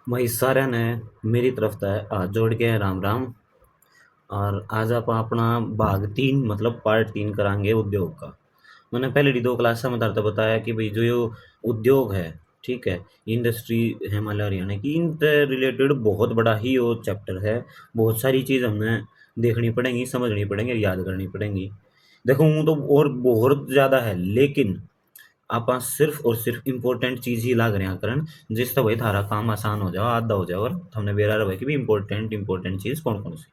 भाई सारे ने मेरी तरफ से हाथ जोड़ के राम राम। और आज आप अपना भाग 3 मतलब पार्ट 3 करांगे उद्योग का। मैंने पहले 2 क्लास में था बताया कि भाई जो ये उद्योग है, ठीक है, इंडस्ट्री है हमारे हरियाणा की, इनसे रिलेटेड बहुत बड़ा ही वो चैप्टर है। बहुत सारी चीज़ हमें देखनी पड़ेंगी, समझनी पड़ेंगी, याद करनी पड़ेंगी। देखो हूँ तो और बहुत ज़्यादा है, लेकिन ਆਪਾਂ सिर्फ और सिर्फ इम्पोर्टेंट चीज़ ही लाग रहे हैं करण, जिससे भाई थारा काम आसान हो जाओ, आधा हो जाओ, और हमने बेरा रहा कि भी इम्पोर्टेंट चीज़ कौन कौन सी।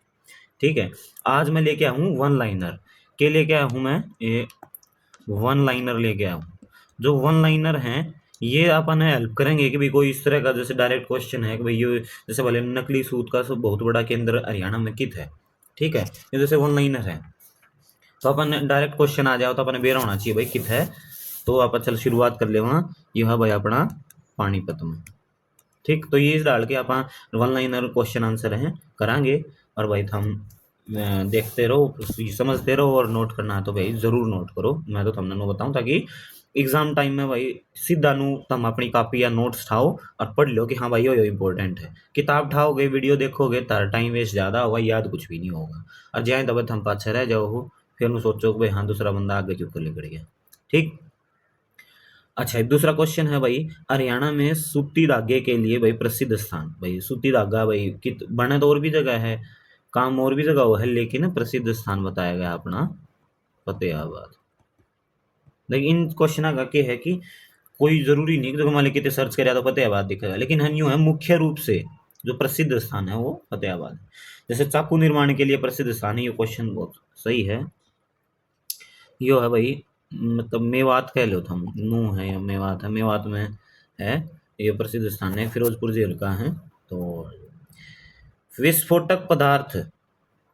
ठीक है, आज मैं लेके आया हूँ वन लाइनर। के लेके आया हूँ मैं ये वन लाइनर लेके आया हूँ। जो वन लाइनर हैं ये अपन हेल्प करेंगे कि भाई कोई इस तरह का जैसे डायरेक्ट क्वेश्चन है कि भाई ये जैसे बोले नकली सूत का सब बहुत बड़ा केंद्र हरियाणा में कित है। ठीक है, ये जैसे वन लाइनर है तो अपन डायरेक्ट क्वेश्चन आ जाओ तो अपन बेरा होना चाहिए भाई कित है। तो आप चल शुरुआत कर ले वहाँ, यह है भाई अपना पानीपत में। ठीक, तो ये डाल के आप वन लाइनर क्वेश्चन आंसर हैं करांगे। और भाई हम देखते रहो, समझते रहो, और नोट करना है तो भाई जरूर नोट करो। मैं तो तुमने नो बताऊं ताकि एग्जाम टाइम में भाई सीधा नू तुम अपनी कॉपी या नोट्स ठाओ और पढ़ लो कि हाँ भाई यो इंपॉर्टेंट है। किताब ठाओगे, वीडियो देखोगे, तार टाइम वेस्ट ज़्यादा होगा, याद कुछ भी नहीं होगा। और जाए तब हम पाछे रह जाओ हो, फिर नु सोचो कि भाई हाँ दूसरा बंदा आगे क्यों कर निकल गया। ठीक। अच्छा, एक दूसरा क्वेश्चन है भाई, हरियाणा में सूती धागे के लिए भाई प्रसिद्ध स्थान। भाई सूती धागा भाई कित बने तो और भी जगह है, काम और भी जगह हो है, लेकिन प्रसिद्ध स्थान बताया गया अपना फतेहाबाद। लेकिन इन क्वेश्चन का क्या है कि कोई जरूरी नहीं कि तो मान लीजिए सर्च करें तो फतेहाबाद दिखेगा, लेकिन हाँ यूँ है मुख्य रूप से जो प्रसिद्ध स्थान है वो फतेहाबाद है। जैसे चाकू निर्माण के लिए प्रसिद्ध स्थान है, ये क्वेश्चन बहुत सही है। यो है भाई मतलब मेवात कह लो तुम, नू है या मेवात है, मेवात में है। ये प्रसिद्ध स्थान है, फिरोजपुर जेल का है। तो विस्फोटक पदार्थ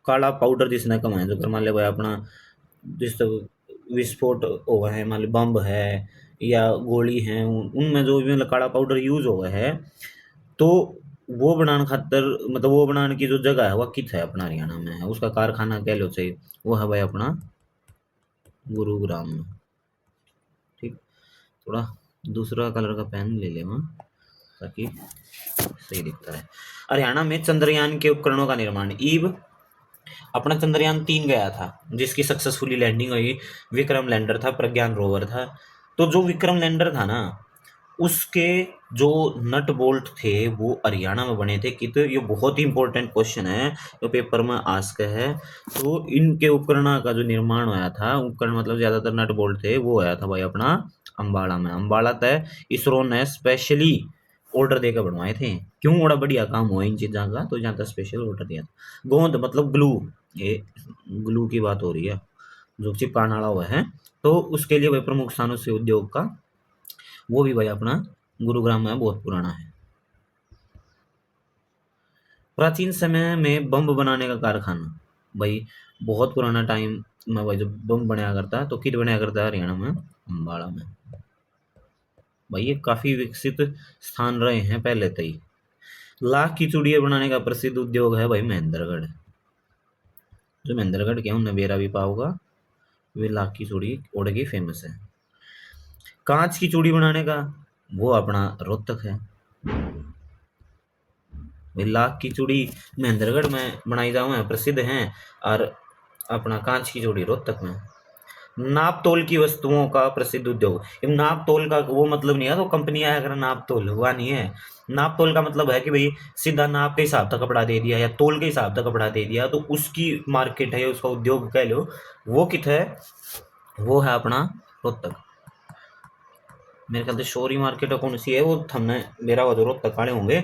काला पाउडर जिसने कमाया, जो मान ले भाई अपना जिस विस्फोट हुआ है, मान लो बम है या गोली है, उनमें जो भी मतलब काला पाउडर यूज हुआ है, तो वो बनाने खातर मतलब वो बनाने की जो जगह है वह कित है अपना हरियाणा में है, उसका कारखाना कह लो चाहिए, वो है भाई अपना गुरुग्राम में। ठीक, थोड़ा दूसरा कलर का पेन ले ले वहाँ ताकि सही दिखता है। हरियाणा में चंद्रयान के उपकरणों का निर्माण ईब अपना चंद्रयान 3 गया था जिसकी सक्सेसफुली लैंडिंग हुई। विक्रम लैंडर था, प्रज्ञान रोवर था। तो जो विक्रम लैंडर था ना, उसके जो नट बोल्ट थे वो हरियाणा में बने थे। कित ये बहुत ही इंपॉर्टेंट क्वेश्चन है जो पेपर में आस्क है। तो इनके उपकरण का जो निर्माण होया था, उपकरण मतलब ज्यादातर नट बोल्ट थे, वो होया था भाई अपना अम्बाड़ा में। अम्बाड़ा तय इसरो ने स्पेशली ऑर्डर देकर बनवाए थे। क्यों? बड़ा बढ़िया काम हुआ इन चीज़ों का, तो जहाँ तक स्पेशल ऑर्डर दिया था। गोंद मतलब ग्लू, ये ग्लू की बात हो रही है जो चिपकाने वाला हुआ है। तो उसके लिए भाई प्रमुख स्थानों से उद्योग का वो भी भाई अपना गुरुग्राम में बहुत पुराना है। प्राचीन समय में बम बनाने का कारखाना भाई बहुत पुराना टाइम में भाई जब बम बनाया करता है तो किट बनाया करता है हरियाणा में अम्बाड़ा में। भाई ये काफी विकसित स्थान रहे हैं पहले से ही। लाख की चूड़ियां बनाने का प्रसिद्ध उद्योग है भाई महेंद्रगढ़। जो महेंद्रगढ़ के उन्हें बेरा भी पाओगा, वे लाख की चूड़ी ओढ़ के फेमस है। कांच की चूड़ी बनाने का वो अपना रोहतक है। भाई लाख की चूड़ी महेंद्रगढ़ में बनाई जाओ है, प्रसिद्ध हैं। और अपना कांच की चूड़ी रोहतक में। नाप तोल की वस्तुओं का प्रसिद्ध उद्योग। ये नाप तोल का वो मतलब नहीं है तो कंपनी आया कर नाप तोल हुआ नहीं है। नाप तोल का मतलब है कि भाई सीधा नाप के हिसाब से कपड़ा दे दिया या तोल के हिसाब से कपड़ा दे दिया, तो उसकी मार्केट है, उसका उद्योग कह लो, वो कित है, वो है अपना रोहतक। मेरे ख्याल से शोरी मार्केट कौन सी है वो हमने बेरा होगा, जो रोहतक वाले होंगे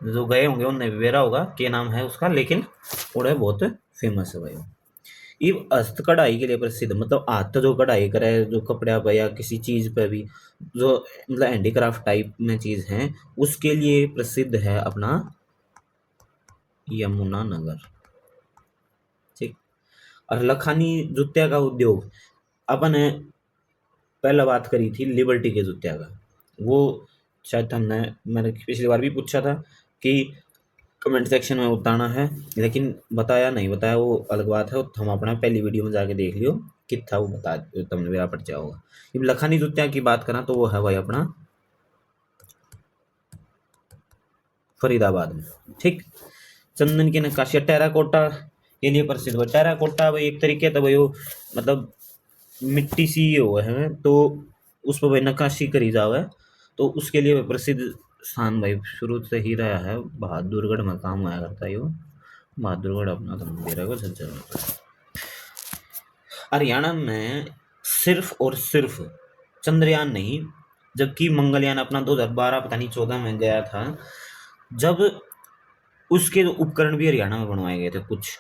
जो गए होंगे उनने भी बेरा होगा क्या नाम है उसका, लेकिन वो बहुत फेमस है भाई। ये हस्त कढ़ाई के लिए प्रसिद्ध, मतलब हाथ जो कढ़ाई करे जो कपड़ा पे या किसी चीज पे भी, जो मतलब हैंडीक्राफ्ट टाइप में चीज है, उसके लिए प्रसिद्ध है अपना यमुनानगर। ठीक। और लखानी जूत्या का उद्योग, अपन ने पहले बात करी थी लिबर्टी के जूत्या का, वो शायद मैंने पिछली बार भी पूछा था कि कमेंट सेक्शन में बताना है, लेकिन बताया नहीं बताया वो अलग बात है, तो हम अपना पहली वीडियो में जाके देख लियो कि था वो बता तुमने मेरा पड़ जाओगा। अब लखानी जूतिया की बात करा तो वो है भाई अपना फरीदाबाद में। ठीक, चंदन की नक्काशी टेराकोटा के लिए प्रसिद्ध हुआ। टेराकोटा भाई एक तरीके तो भाई वो मतलब मिट्टी सी हो है, तो उस पर भाई नक्काशी करी जावे, तो उसके लिए प्रसिद्ध स्थान भाई शुरू से ही रहा है। बहादुरगढ़ में काम हुआ करता है यो। बहादुरगढ़ अपना तो मंदिर है वो झज्जर में। हरियाणा में सिर्फ और सिर्फ चंद्रयान नहीं, जबकि मंगलयान अपना 2012 पता नहीं 14 में गया था, जब उसके उपकरण भी हरियाणा में बनवाए गए थे कुछ।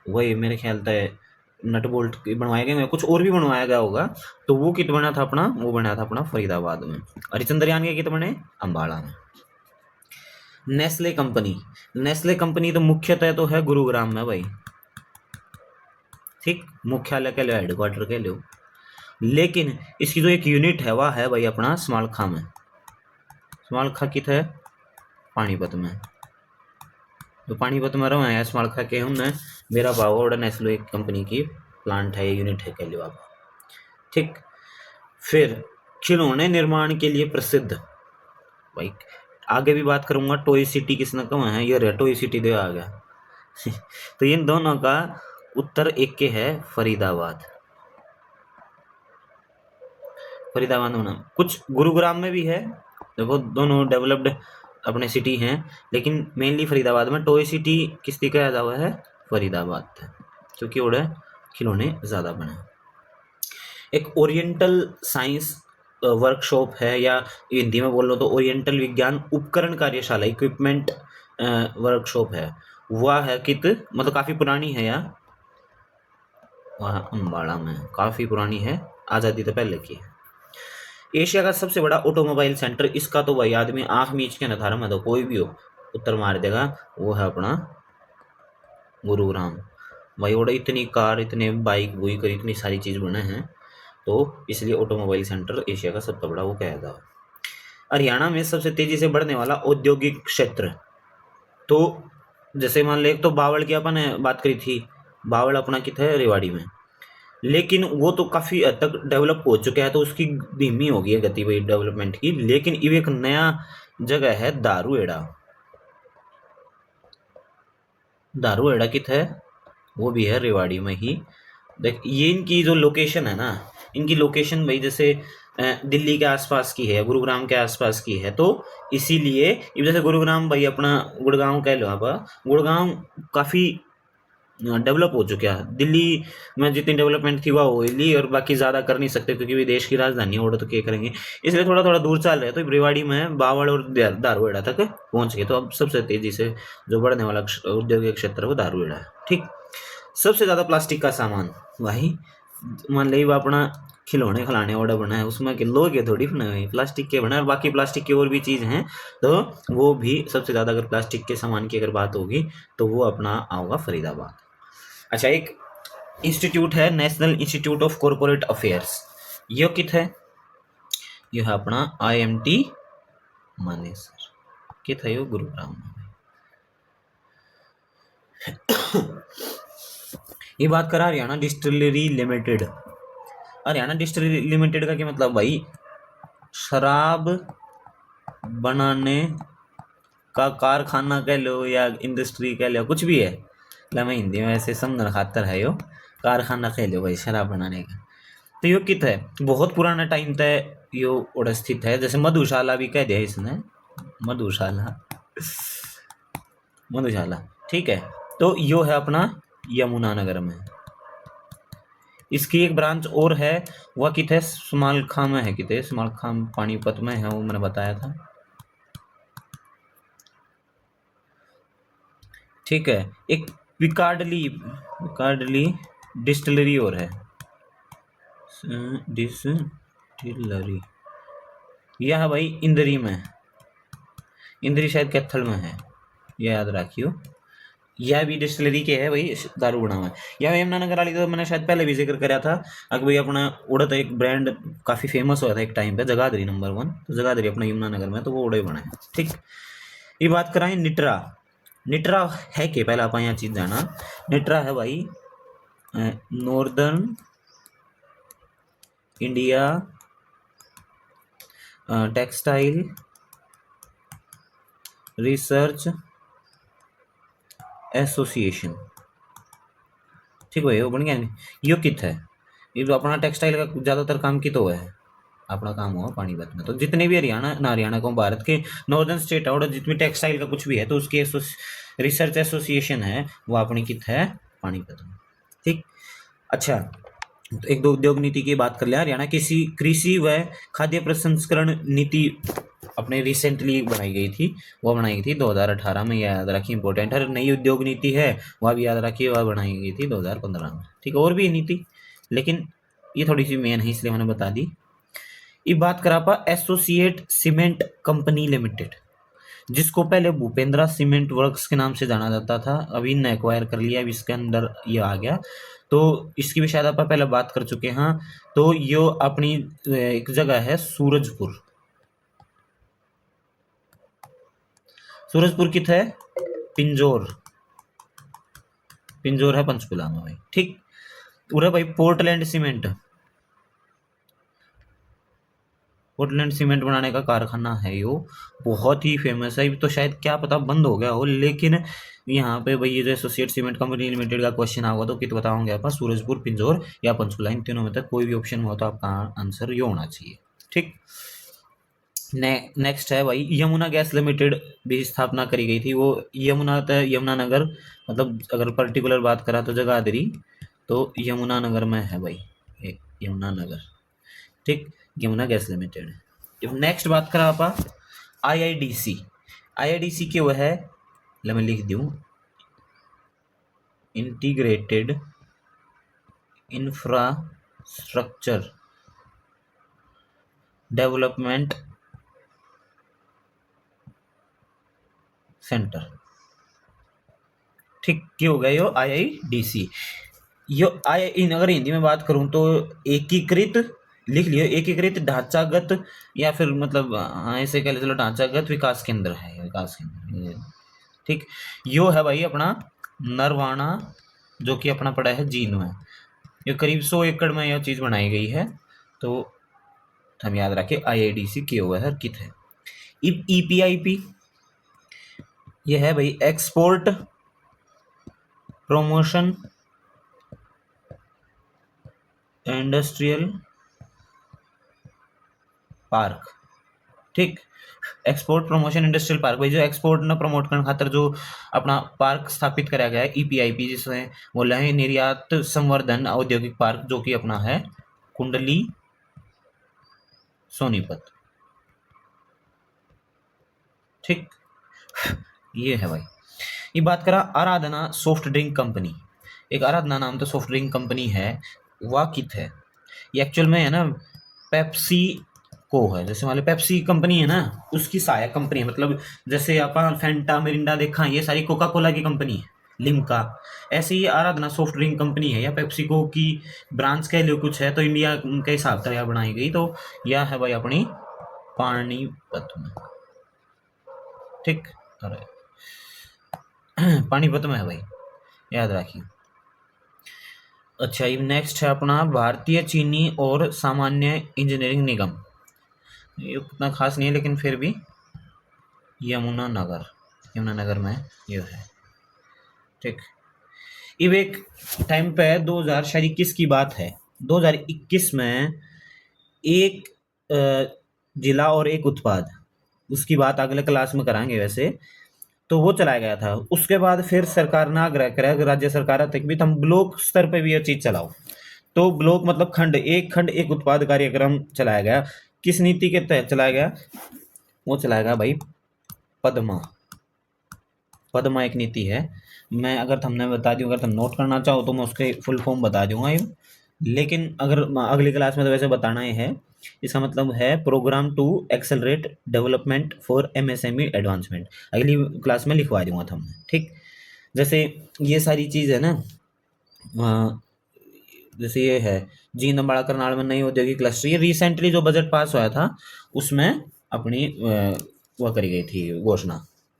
वही मेरे ख्याल से नट बोल्ट बनवाए गए हैं, कुछ और भी बनवाया गया होगा। तो वो कित बना था अपना, वो बना था अपना फरीदाबाद में। और चंद्रयान के कित बने अम्बाड़ा में। नेस्ले कंपनी, नेस्ले कंपनी तो मुख्यतः तो है गुरुग्राम में भाई। ठीक, मुख्यालय कह लो, हेडक्वार्टर कह लो, लेकिन इसकी जो एक यूनिट है वह है भाई अपना समालखा में। समालखा कित है पानीपत में। तो पानीपत में रहो है समालखा के हमने मेरा पावर नेस्ले एक कंपनी की प्लांट है, यूनिट है कह लो आप। ठीक, फिर खिलौने निर्माण के लिए प्रसिद्ध भाई, आगे भी बात करूंगा। टॉय सिटी किसने कहा है, ये टॉय सिटी दे आ गया। तो इन दोनों का उत्तर एक के है फरीदाबाद। फरीदाबाद होना कुछ गुरुग्राम में भी है, देखो दोनों डेवलप्ड अपने सिटी हैं, लेकिन मेनली फरीदाबाद में टॉय सिटी किसकी कहा जावा है, फरीदाबाद है, क्योंकि उड़े खिलौने ज़्यादा बने। एक ओरिएंटल साइंस वर्कशॉप है, या हिंदी में बोल लो तो ओरिएंटल विज्ञान उपकरण कार्यशाला, इक्विपमेंट वर्कशॉप है। वह है कित मतलब काफ़ी पुरानी है, या वह अम्बाड़ा में काफ़ी पुरानी है, आज़ादी तो पहले की है। एशिया का सबसे बड़ा ऑटोमोबाइल सेंटर, इसका तो भाई आदमी आँख मीच के नथारा में तो कोई भी हो उत्तर मार देगा, वो है अपना गुरुग्राम। भाई और इतनी कार, इतने बाइक बुइक, इतनी सारी चीज़ बने हैं, तो इसलिए ऑटोमोबाइल सेंटर एशिया का सबसे बड़ा वो कहा था। हरियाणा में सबसे तेजी से बढ़ने वाला औद्योगिक क्षेत्र, तो जैसे मान ले तो बावड़ की अपन ने बात करी थी, बावड़ अपना कितना है रेवाड़ी में, लेकिन वो तो काफ़ी हद तक डेवलप हो चुका है, तो उसकी धीमी हो गई है गति भाई डेवलपमेंट की। लेकिन ये एक नया जगह है दारूहेड़ा। दारूहेड़ा कित है, वो भी है रेवाड़ी में ही। देख ये इनकी जो लोकेशन है ना, इनकी लोकेशन भाई जैसे दिल्ली के आसपास की है, गुरुग्राम के आसपास की है, तो इसीलिए जैसे गुरुग्राम भाई अपना गुड़गांव कह लो आप, गुड़गांव काफ़ी डेवलप हो चुका है। दिल्ली में जितनी डेवलपमेंट थी वह हो ली, और बाकी ज़्यादा कर नहीं सकते क्योंकि भी देश की राजधानी और तो क्या करेंगे, इसलिए थोड़ा थोड़ा दूर चल रहे, तो रेवाड़ी में बावड़ और दारूहेड़ा तक पहुंच गए। तो अब सबसे तेज़ी से जो बढ़ने वाला औद्योगिक क्षेत्र है वो दारूहेड़ा है। ठीक, सबसे ज़्यादा प्लास्टिक का सामान भाई मान ली अपना खिलौने खिलाने वाला बना है, उसमें कि लोग ये थोड़ी बना है प्लास्टिक के बना है, और बाकी प्लास्टिक की और भी चीज़ हैं, तो वो भी सबसे ज़्यादा अगर प्लास्टिक के सामान की अगर बात होगी तो वो अपना आओगा फरीदाबाद। अच्छा, एक इंस्टीट्यूट है national institute of corporate affairs, ये कित है, ये है अपना IMT मानेसर, कित है यो गुरुग्राम में। ये बात करा Haryana distillery limited. Haryana distillery limited का क्या मतलब भाई, शराब बनाने का कारखाना कह लो या इंडस्ट्री कह लो, कुछ भी है, मैं हिंदी में ऐसे समझना खातर है यो, कारखाना कह लो भाई शराब बनाने का। तो यो कित है, बहुत पुराना टाइम तक यो और स्थित है, जैसे मधुशाला भी कह दिया इसने, मधुशाला मधुशाला। ठीक है, तो यो है अपना यमुनानगर में। इसकी एक ब्रांच और है, वह कित है समालखा में है, कित है समालखा पानीपत में है, वो मैंने बताया था। ठीक है, एक पिकार्डली डिस्टिलरी और है, डिस्टिलरी, यह है भाई इंदरी में, इंदरी शायद कैथल में है, यह याद रखियो। यह भी डिस्टिलरी के है भाई, दारू बना हुआ है। यह यमुनानगर वाली तो मैंने शायद पहले भी जिक्र करा था, अगर भाई अपना उड़द एक ब्रांड काफ़ी फेमस हुआ था एक टाइम पे, जगाधरी नंबर 1, तो जगाधरी अपना यमुनानगर में, तो वो उड़े बना है। ठीक, ये बात कराएं निट्रा। निट्रा है कि पहले आप यहाँ चीज़ जाना, निट्रा है भाई northern India textile research association, ठीक भाई वो बन गया नहीं। यो कित है, ये तो अपना टेक्सटाइल का ज़्यादातर काम की तो है, अपना काम हुआ पानीपत में। तो जितने भी हरियाणा ना हरियाणा को भारत के नॉर्दर्न स्टेट और जितनी टेक्सटाइल का कुछ भी है तो उसकी रिसर्च एसोसिएशन है वो अपनी कित है पानीपत में, ठीक। अच्छा, तो एक दो उद्योग नीति की बात कर लिया। हरियाणा की कृषि व खाद्य प्रसंस्करण नीति अपने रिसेंटली बनाई गई थी, वो बनाई गई थी 2018 में, याद रखिए इंपॉर्टेंट है। नई उद्योग नीति है वह भी याद रखिए, वह बनाई गई थी 2015 में, ठीक। और भी है नीति लेकिन ये थोड़ी सी मेन है इसलिए मैंने बता दी। ये बात करा पा एसोसिएट सीमेंट कंपनी लिमिटेड, जिसको पहले भूपेंद्रा सीमेंट वर्क्स के नाम से जाना जाता था, अभी इनने एक्वायर कर लिया, अभी इसके अंदर ये आ गया। तो इसकी भी शायद आप पहले बात कर चुके हैं। तो यो अपनी एक जगह है सूरजपुर, सूरजपुर कित है पिंजौर, पिंजौर है पंचकुला में भाई, ठीक। उरे भाई पोर्टलैंड सीमेंट, पोर्टलैंड सीमेंट बनाने का कारखाना है यो, बहुत ही फेमस है। तो शायद क्या पता बंद हो गया हो, लेकिन यहाँ पे भाई ये जो एसोसिएट सीमेंट कंपनी लिमिटेड का क्वेश्चन आएगा तो कित बताओगे आप, सूरजपुर, पिंजौर या पंचकुला, इन तीनों में तक कोई भी ऑप्शन हो तो आपका आंसर ये होना चाहिए, ठीक। नेक्स्ट है भाई यमुना गैस लिमिटेड भी स्थापना करी गई थी, वो यमुनानगर, मतलब अगर पर्टिकुलर बात करा तो जगाधरी, तो यमुनानगर में है भाई यमुनानगर, ठीक। Yamuna gas limited. नेक्स्ट बात करा आप आईआईडीसी, आईआईडीसी के वो है, मैं लिख दूं इंटीग्रेटेड इंफ्रास्ट्रक्चर डेवलपमेंट सेंटर, ठीक। क्या हो गया यो आईआईडीसी, यो अगर हिंदी में बात करूं तो एकीकृत, लिख लियो एकीकृत ढांचागत, या फिर मतलब हाँ ऐसे कह चलो ढांचागत विकास केंद्र है, विकास केंद्र, ठीक। यो है भाई अपना नरवाना, जो कि अपना पड़ा है जींद में, ये करीब 100 एकड़ में यह चीज बनाई गई है। तो हम याद रखें आईआईडीसी किया हुआ है कित है। ईपीआईपी ये है भाई एक्सपोर्ट प्रमोशन इंडस्ट्रियल पार्क, ठीक। एक्सपोर्ट प्रमोशन इंडस्ट्रियल पार्क भाई जो एक्सपोर्ट न प्रमोट करने खातर जो अपना पार्क स्थापित कराया गया है ईपीआईपी, जिसमें बोला है निर्यात संवर्धन औद्योगिक पार्क, जो कि अपना है कुंडली सोनीपत, ठीक। ये है भाई। ये बात करा आराधना सॉफ्ट ड्रिंक कंपनी, एक आराधना नाम तो सॉफ्ट ड्रिंक कंपनी है, वह कित है, ये एक्चुअल में है ना पेप्सी को है, जैसे मान लो पेप्सी कंपनी है ना उसकी सहायक कंपनी है, मतलब जैसे अपन फैंटा मिरिंडा देखा ये सारी कोका कोला की कंपनी है, लिम्का, ऐसे ही आराधना सॉफ्ट ड्रिंक कंपनी है या पेप्सिको की ब्रांच कह लो कुछ है, तो इंडिया के हिसाब से यह बनाई गई, तो यह है भाई अपनी पानीपत में, ठीक। अरे पानीपत में है भाई, याद रखिए। अच्छा ये नेक्स्ट है अपना भारतीय चीनी और सामान्य इंजीनियरिंग निगम, ये उतना खास नहीं है लेकिन फिर भी यमुनानगर, यमुनानगर में ये है, ठीक। अब एक टाइम पे 2021 की बात है, 2021 में एक जिला और एक उत्पाद, उसकी बात अगले क्लास में कराएंगे वैसे, तो वो चलाया गया था। उसके बाद फिर सरकार ने आग्रह करा राज्य सरकार तक भी हम ब्लॉक स्तर पे भी ये चीज चलाओ, तो ब्लॉक मतलब खंड एक उत्पाद कार्यक्रम चलाया गया। किस नीति के तहत चलाया गया, वो चलाया गया भाई पद्मा, पद्मा एक नीति है। मैं अगर तुमने बता दूं, अगर तुम नोट करना चाहो तो मैं उसके फुल फॉर्म बता दूंगा ये, लेकिन अगर अगली क्लास में तो वैसे बताना ही है। इसका मतलब है programme to accelerate development for MSME advancement, अगली क्लास में लिखवा दूंगा तुमने, ठीक। जैसे ये सारी चीज़ है ना, जैसे ये है जींद अम्बाड़ा करनाल में नई औद्योगिक क्लस्टर, ये रिसेंटली जो बजट पास हुआ था उसमें अपनी वह करी गई थी घोषणा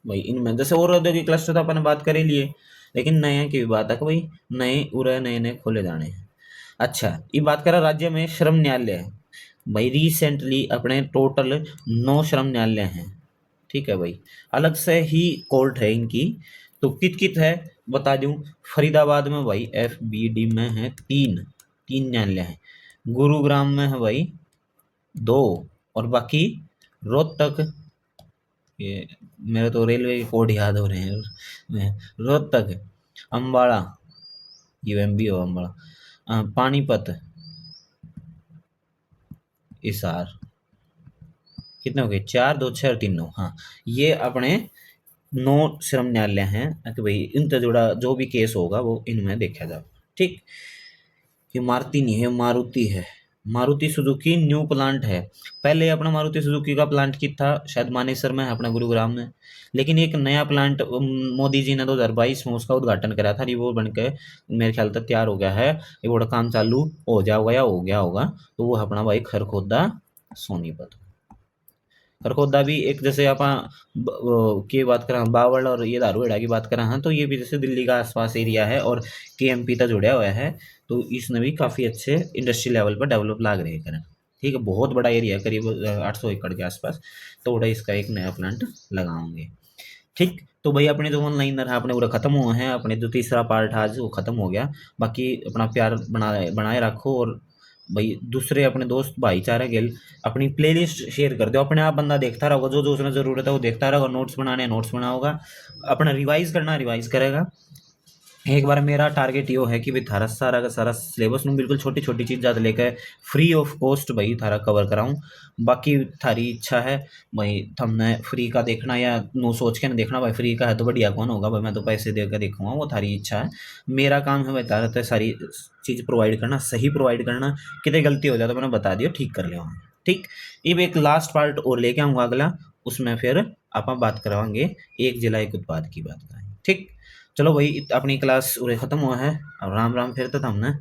भाई। इनमें जैसे और औद्योगिक क्लस्टर तो अपन बात कर ही लिए, लेकिन नए की भी बात है कि भाई नए उरे नए नए खोले जाने हैं। अच्छा ये बात करा राज्य में श्रम न्यायालय भाई, रिसेंटली अपने टोटल 9 श्रम न्यायालय हैं, ठीक है भाई, अलग से ही कोर्ट है इनकी। तो कित कित है बता दूं, फरीदाबाद में भाई FBD में है तीन, तीन न्यायालय हैं। गुरुग्राम में है भाई दो, और बाकी रोहतक, ये मेरे तो रेलवे के कोड याद हो रहे हैं, रोहतक, अम्बाड़ा, UMB हो अम्बाड़ा, पानीपत, हिसार, कितने हो गए, चार, दो, छह और तीन, नौ। हाँ, ये अपने 9 श्रम न्यायालय हैं कि भाई इनसे जुड़ा जो भी केस होगा वो इनमें देखा जाए। ठीक, ये मारुति नहीं है, मारुति है, मारुति सुजुकी न्यू प्लांट है। पहले अपना मारुति सुजुकी का प्लांट कित था, शायद मानेसर में है, अपना गुरुग्राम में। लेकिन एक नया प्लांट मोदी जी ने 2022 में उसका उद्घाटन करा था, वो बन के मेरे ख्याल तक तैयार हो गया है, ये बड़ा काम चालू हो जाएगा या हो गया होगा। तो वो अपना भाई खरखोदा सोनीपत। खरखोदा भी एक, जैसे आप की बात करें बावल और ये दारूहेड़ा की बात करें, हाँ, तो ये भी जैसे दिल्ली का आसपास एरिया है और KMP तक जुड़ा हुआ है। तो इसने भी काफ़ी अच्छे इंडस्ट्री लेवल पर डेवलप लाग रहे हैं। ठीक है, बहुत बड़ा एरिया है, करीब 800 एकड़ के आसपास। तो बड़ा इसका एक नया प्लांट लगाओगे। ठीक, तो भाई अपने जो ऑनलाइन रहा अपने पूरा खत्म हुए हैं, अपने जो तीसरा पार्ट आज वो खत्म हो गया। बाकी अपना प्यार बनाए रखो, और भाई दूसरे अपने दोस्त भाईचारा के अपनी प्लेलिस्ट शेयर कर दो, अपने आप बंदा देखता रहेगा, जो जो उसमें ज़रूरत है वो देखता रहेगा, नोट्स बनाने नोट्स बनाओगा, अपना रिवाइज करना रिवाइज करेगा। एक बार मेरा टारगेट यो है कि भाई थारा सारा का सारा सिलेबस में बिल्कुल छोटी छोटी चीज़ ज़्यादा लेकर फ्री ऑफ कॉस्ट भाई थारा कवर कराऊँ। बाकी थारी इच्छा है भाई, तुमने फ्री का देखना या नो सोच के ना देखना, भाई फ्री का है तो बढ़िया कौन होगा भाई, मैं तो पैसे देकर देखूंगा, वो थारी इच्छा है। मेरा काम है भाई तारा तो सारी चीज़ प्रोवाइड करना, सही प्रोवाइड करना। कितनी गलती हो जाए तो मैंने बता दिया, ठीक कर लिया। ठीक, अब एक लास्ट पार्ट और लेके आऊँगा अगला, उसमें फिर आप बात करवाएंगे एक जिला एक उत्पाद की बात करेंगे। ठीक, चलो भाई अपनी क्लास उरे खत्म हुआ है, अब राम राम, फिर तो हमने